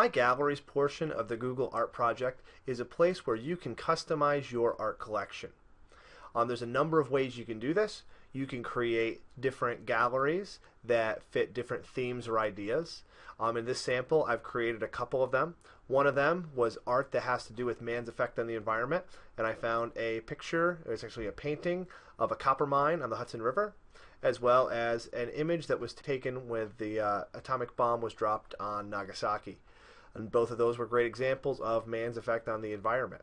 my galleries portion of the Google Art Project is a place where you can customize your art collection. There's a number of ways you can do this. You can create different galleries that fit different themes or ideas. In this sample, I've created a couple of them. One of them was art that has to do with man's effect on the environment, and I found a picture, it's actually a painting of a copper mine on the Hudson River, as well as an image that was taken when the atomic bomb was dropped on Nagasaki. And both of those were great examples of man's effect on the environment.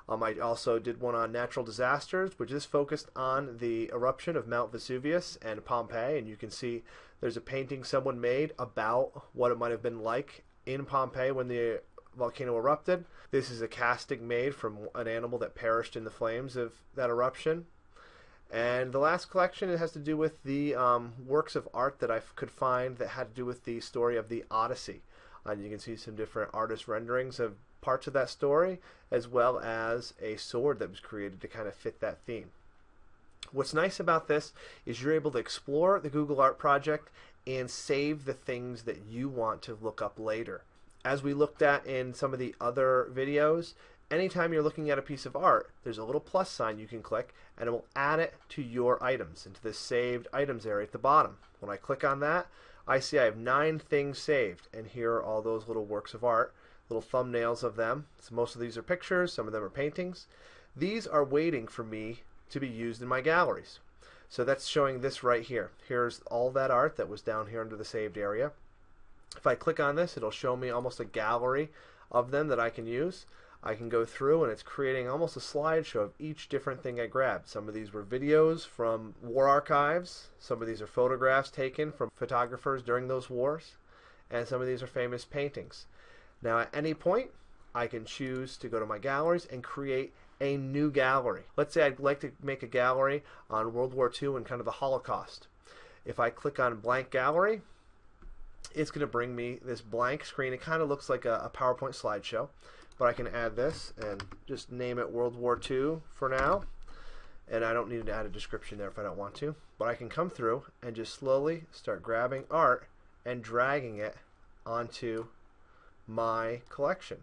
I also did one on natural disasters, which is focused on the eruption of Mount Vesuvius and Pompeii, and you can see there's a painting someone made about what it might have been like in Pompeii when the volcano erupted. This is a casting made from an animal that perished in the flames of that eruption. And the last collection, it has to do with the works of art that I could find that had to do with the story of the Odyssey. And you can see some different artist renderings of parts of that story, as well as a sword that was created to kind of fit that theme. What's nice about this is you're able to explore the Google Art Project and save the things that you want to look up later. As we looked at in some of the other videos, anytime you're looking at a piece of art, there's a little plus sign you can click and it will add it to your items, into the saved items area at the bottom. When I click on that, I see I have 9 things saved, and here are all those little works of art, little thumbnails of them. So most of these are pictures, some of them are paintings. These are waiting for me to be used in my galleries. So that's showing this right here. Here's all that art that was down here under the saved area. If I click on this, it'll show me almost a gallery of them that I can use. I can go through and it's creating almost a slideshow of each different thing I grabbed. Some of these were videos from war archives. Some of these are photographs taken from photographers during those wars. And some of these are famous paintings. Now at any point, I can choose to go to my galleries and create a new gallery. Let's say I'd like to make a gallery on World War II and kind of the Holocaust. If I click on blank gallery, it's going to bring me this blank screen. It kind of looks like a PowerPoint slideshow, but I can add this and just name it World War II for now. And I don't need to add a description there if I don't want to, but I can come through and just slowly start grabbing art and dragging it onto my collection.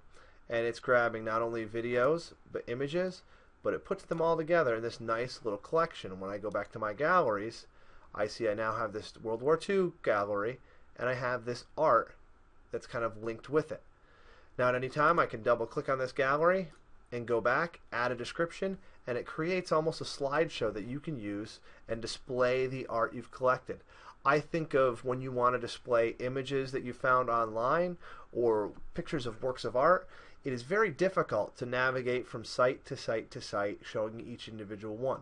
And it's grabbing not only videos but images, but it puts them all together in this nice little collection. When I go back to my galleries, I see I now have this World War II gallery, and I have this art that's kind of linked with it. Now at any time I can double click on this gallery and go back, add a description, and it creates almost a slideshow that you can use and display the art you've collected. I think of when you want to display images that you found online or pictures of works of art, it is very difficult to navigate from site to site to site showing each individual one.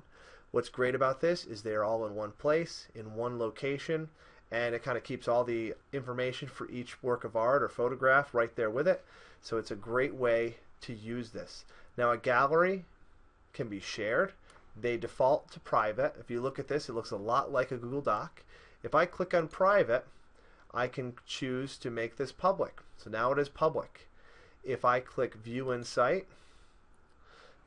What's great about this is they're all in one place, in one location, and it kind of keeps all the information for each work of art or photograph right there with it. So it's a great way to use this. Now a gallery can be shared. They default to private. If you look at this, it looks a lot like a Google Doc. If I click on private, I can choose to make this public. So now it is public. If I click view in site,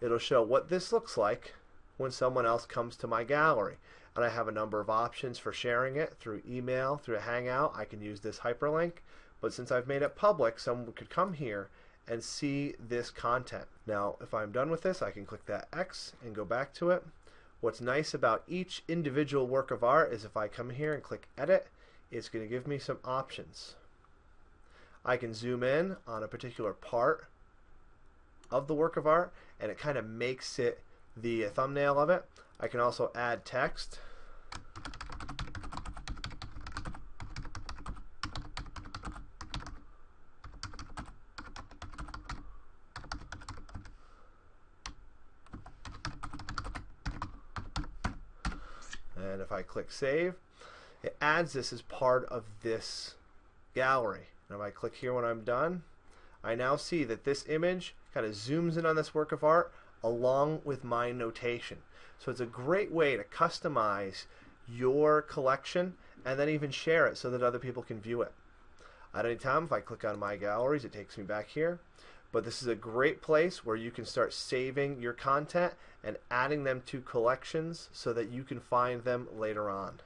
it'll show what this looks like when someone else comes to my gallery. And I have a number of options for sharing it through email, through a Hangout. I can use this hyperlink, but since I've made it public, someone could come here and see this content. Now, if I'm done with this, I can click that X and go back to it. What's nice about each individual work of art is if I come here and click Edit, it's going to give me some options. I can zoom in on a particular part of the work of art, and it kind of makes it the thumbnail of it. I can also add text. And if I click save, it adds this as part of this gallery. And if I click here when I'm done, I now see that this image kind of zooms in on this work of art along with my notation. So it's a great way to customize your collection and then even share it so that other people can view it. At any time, if I click on my galleries, it takes me back here. But this is a great place where you can start saving your content and adding them to collections so that you can find them later on.